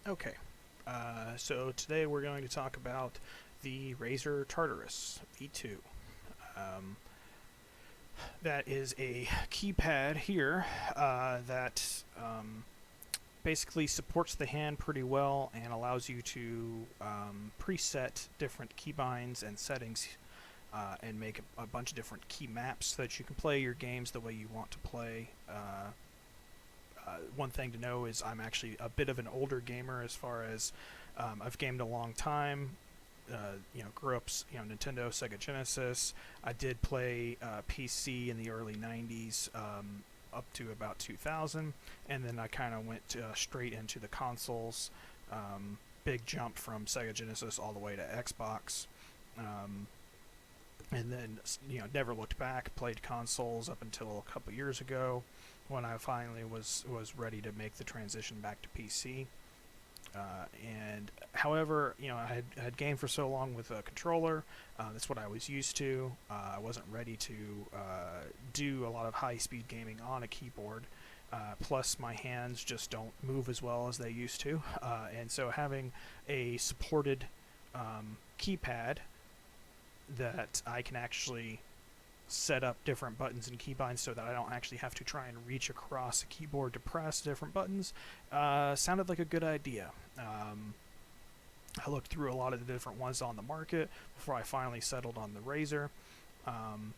Okay, so today we're going to talk about the Razer Tartarus V2. Um, that is a keypad here that basically supports the hand pretty well and allows you to preset different keybinds and settings and make a bunch of different key maps so that you can play your games the way you want to play. One thing to know is I'm actually a bit of an older gamer as far as I've gamed a long time. Grew up, Nintendo, Sega Genesis. I did play PC in the early '90s up to about 2000, and then I kind of went straight into the consoles. Big jump from Sega Genesis all the way to Xbox. Um, and then never looked back. Played consoles up until a couple years ago, when I finally was ready to make the transition back to PC. And however, I had gamed for so long with a controller. That's what I was used to. I wasn't ready to do a lot of high-speed gaming on a keyboard. Plus, my hands just don't move as well as they used to, and so having a supported keypad that I can actually set up different buttons and keybinds so that I don't actually have to try and reach across a keyboard to press different buttons sounded like a good idea. I looked through a lot of the different ones on the market before I finally settled on the Razer. Um,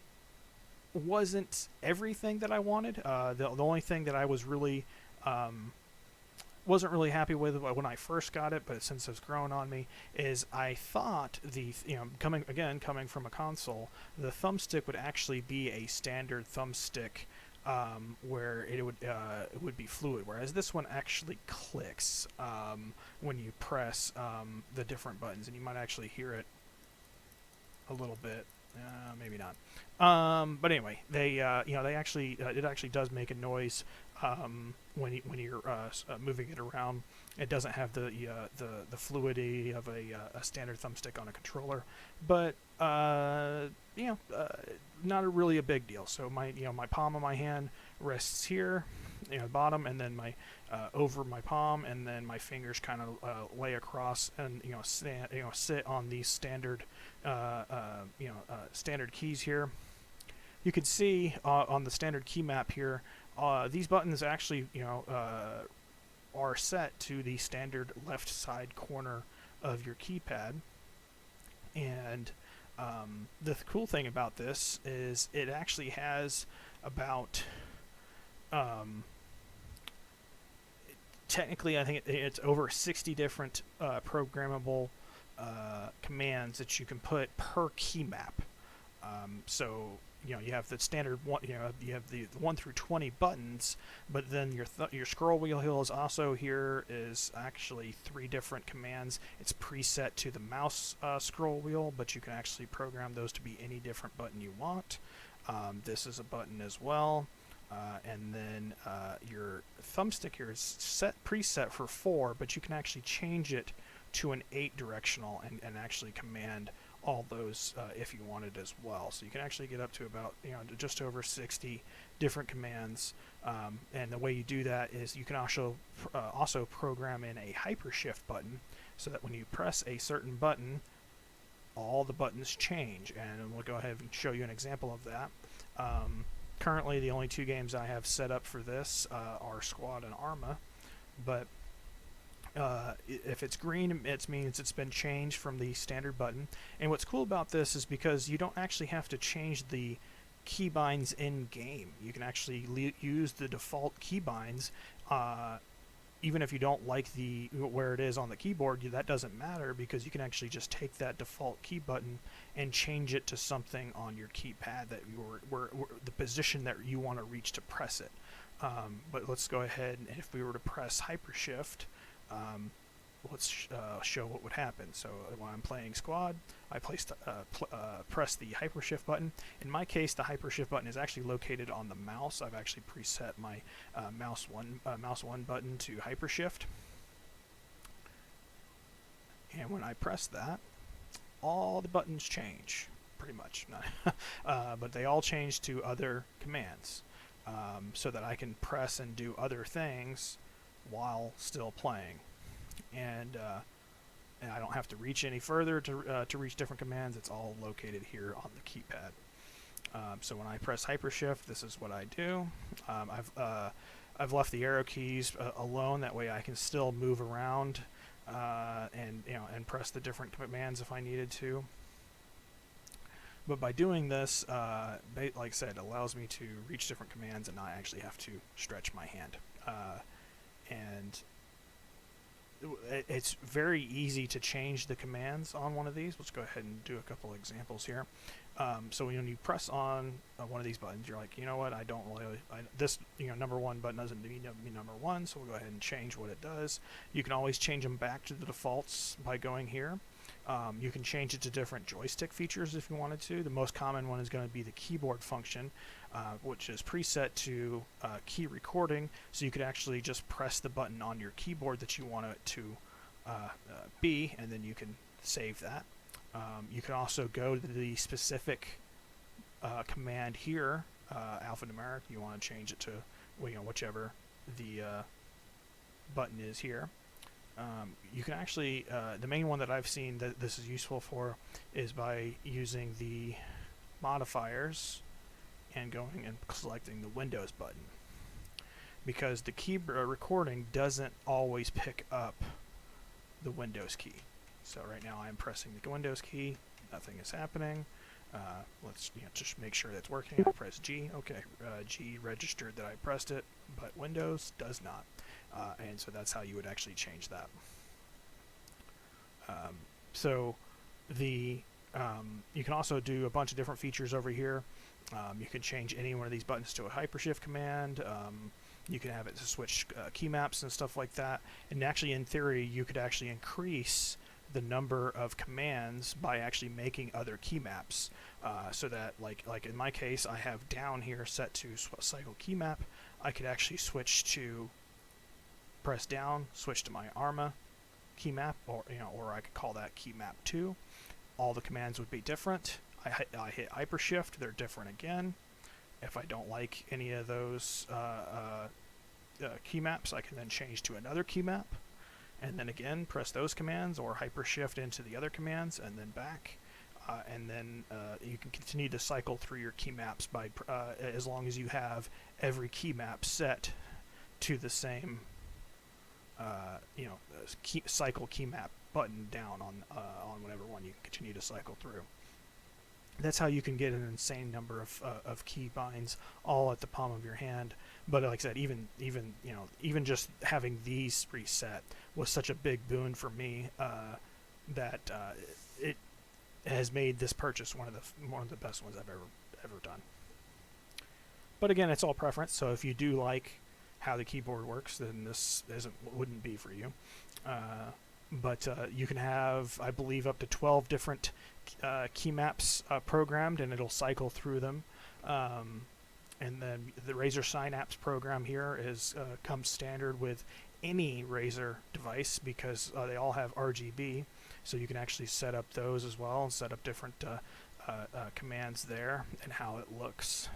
wasn't everything that I wanted. The only thing that I was really wasn't really happy with when I first got it, but since it's grown on me, is I thought coming from a console, the thumbstick would actually be a standard thumbstick where it would be fluid, whereas this one actually clicks when you press the different buttons, and you might actually hear it a little bit. Maybe not. But anyway, they actually it actually does make a noise when you're moving it around. It doesn't have the fluidity of a standard thumbstick on a controller, but not really a big deal. So my palm of my hand rests here, bottom, and then my over my palm, and then my fingers kind of lay across and sit on these standard standard keys here. You can see on the standard key map here, these buttons actually are set to the standard left side corner of your keypad. And the cool thing about this is it actually has about technically, I think it's over 60 different programmable commands that you can put per key map. So you have the standard one. You have the 1 through 20 buttons, but then your scroll wheel is also here is actually 3 different commands. It's preset to the mouse scroll wheel, but you can actually program those to be any different button you want. This is a button as well. And then your thumbstick here is preset for 4, but you can actually change it to an 8 directional and actually command all those if you wanted as well. So you can actually get up to about just over 60 different commands. And the way you do that is you can also program in a hypershift button, so that when you press a certain button, all the buttons change. And we'll go ahead and show you an example of that. Currently, the only 2 games I have set up for this are Squad and Arma, but if it's green, it means it's been changed from the standard button. And what's cool about this is because you don't actually have to change the keybinds in game. You can actually use the default keybinds, even if you don't like where it is on the keyboard. That doesn't matter, because you can actually just take that default key button and change it to something on your keypad that the position that you want to reach to press it. But let's go ahead, and if we were to press hypershift, let's show what would happen. So when I'm playing Squad, I press the hypershift button. In my case, the hypershift button is actually located on the mouse. I've actually preset my mouse one button to hypershift, and when I press that, all the buttons change, pretty much. But they all change to other commands, so that I can press and do other things while still playing. and I don't have to reach any further to reach different commands. It's all located here on the keypad. So when I press Hypershift, this is what I do. I've left the arrow keys alone. That way I can still move around and press the different commands if I needed to. But by doing this, like I said, it allows me to reach different commands and not actually have to stretch my hand. And it's very easy to change the commands on one of these. Let's go ahead and do a couple examples here. So when you press on one of these buttons, you're like, you know what, I don't really, this number one button doesn't mean number one, so we'll go ahead and change what it does. You can always change them back to the defaults by going here. You can change it to different joystick features if you wanted to. The most common one is going to be the keyboard function, which is preset to key recording, so you could actually just press the button on your keyboard that you want it to be, and then you can save that. You can also go to the specific command here, alphanumeric. You want to change it to whichever the button is here. You can actually, the main one that I've seen that this is useful for is by using the modifiers and going and selecting the Windows button, because the key recording doesn't always pick up the Windows key. So right now I'm pressing the Windows key, nothing is happening. Let's just make sure that's working. I press G. Okay, G registered that I pressed it, but Windows does not. And so that's how you would actually change that. So the you can also do a bunch of different features over here. You can change any one of these buttons to a hypershift command. You can have it to switch key maps and stuff like that. And actually, in theory, you could actually increase the number of commands by actually making other key maps, so that like in my case, I have down here set to cycle key map. I could actually switch to press down, switch to my ARMA key map, or I could call that key map 2. All the commands would be different. I hit hypershift, they're different again. If I don't like any of those key maps, I can then change to another key map, and then again press those commands or hypershift into the other commands and then back. And then you can continue to cycle through your key maps by as long as you have every key map set to the same cycle key map button down on whatever one you can continue to cycle through. That's how you can get an insane number of key binds all at the palm of your hand. But like I said, even just having these reset was such a big boon for me that it has made this purchase one of the best ones I've ever done. But again, it's all preference. So if you do like how the keyboard works, then this wouldn't be for you. But you can have, I believe, up to 12 different key maps programmed, and it'll cycle through them. And then the Razer Synapse program here comes standard with any Razer device, because they all have RGB, so you can actually set up those as well and set up different commands there and how it looks.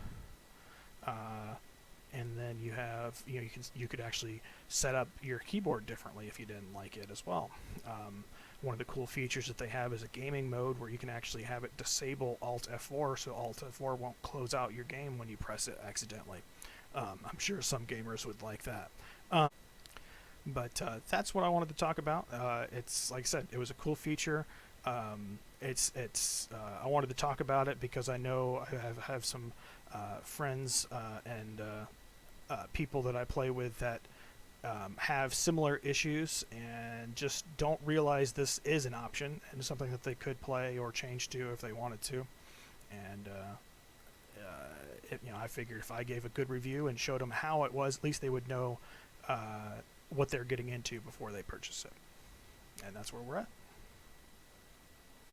And then you have, you could actually set up your keyboard differently if you didn't like it as well. One of the cool features that they have is a gaming mode where you can actually have it disable Alt F4, so Alt F4 won't close out your game when you press it accidentally. I'm sure some gamers would like that. But that's what I wanted to talk about. It's like I said, it was a cool feature. I wanted to talk about it because I know I have some friends and people that I play with that have similar issues and just don't realize this is an option and something that they could play or change to if they wanted to. And I figured if I gave a good review and showed them how it was, at least they would know what they're getting into before they purchase it. And that's where we're at.